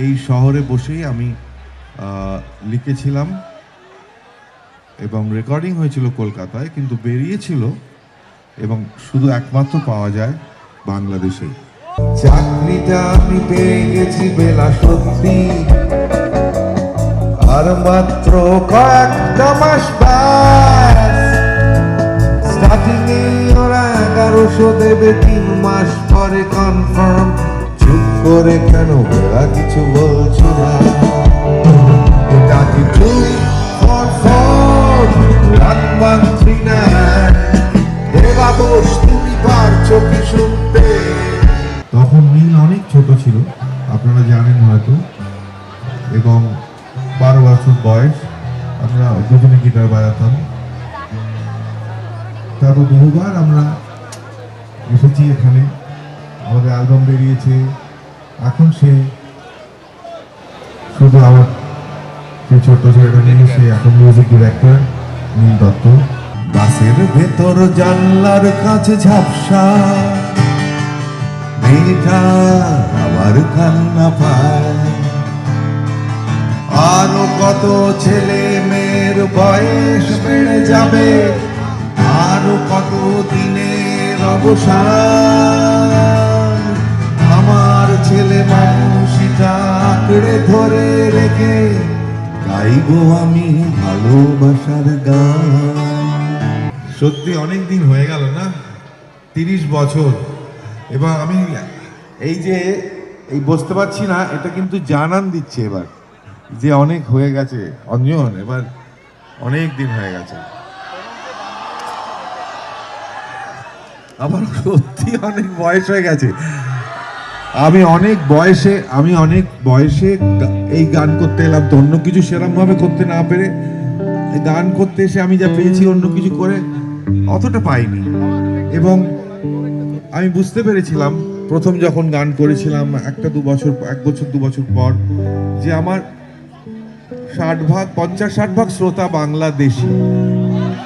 এই শহরে বসেই আমি লিখেছিলাম এবং রেকর্ডিং হয়েছিল কলকাতায়, কিন্তু বেরিয়েছিল এবং শুধু একমাত্র পাওয়া যায় বাংলাদেশে। চাকরিটা আমি পেয়ে গেছি বেলা সত্যি, আর মাত্র কয়েকটা মাস বাস। স্টার্টিং এ ওরা 1100 দেবে, 3 মাস পরে কনফার্ম। চুপ করে কেন ওরা কিছু বলছো না? এটা কি ট্রু ফর ফর রাতমান্ত্রী না? দেবা দোষ তুমি পারছো কি শুনতে? তখন নীল অনেক ছোট ছিল, আপনারা জানেন হয়তো, এবং 12 বছর বয়স। আমরা দুজনে গিটার বাজাতাম। তারপর বহুবার আমরা এসেছি এখানে, আমাদের অ্যালবাম বেরিয়েছে। এখন সে শুধু আমার সেই ছোট্ট ছেলেটা নিয়ে, সে এখন মিউজিক ডিরেক্টর নীল দত্ত। বাসের ভেতর জানলার কাছে ঝাপসা, মেয়েটা আবার কান্না পায়। আরো কত ছেলে মেয়ের বয়স বেড়ে যাবে, আরো কত দিনের অবসান। আমার ছেলে মানুষটা আঁকড়ে ধরে রেখে গাইবো আমি ভালোবাসার গান। সত্যি অনেক দিন হয়ে গেল না, 30 বছর। এবং আমি এই যে এই বসতে পারছি না, এটা কিন্তু জানান দিচ্ছে এবার যে অনেক হয়ে গেছে অঞ্জন, এবার অনেক দিন হয়ে গেছে। আমার সত্যি অনেক বয়স হয়ে গেছে। আমি অনেক বয়সে এই গান করতে এলাম, তো অন্য কিছু সেরকম ভাবে করতে না পেরে গান করতে এসে আমি যা পেয়েছি অন্য কিছু করে অতটা পাইনি। এবং আমি বুঝতে পেরেছিলাম প্রথম যখন গান করেছিলাম 1 বছর পর, যে আমার 50-60 ভাগ শ্রোতা বাংলাদেশী,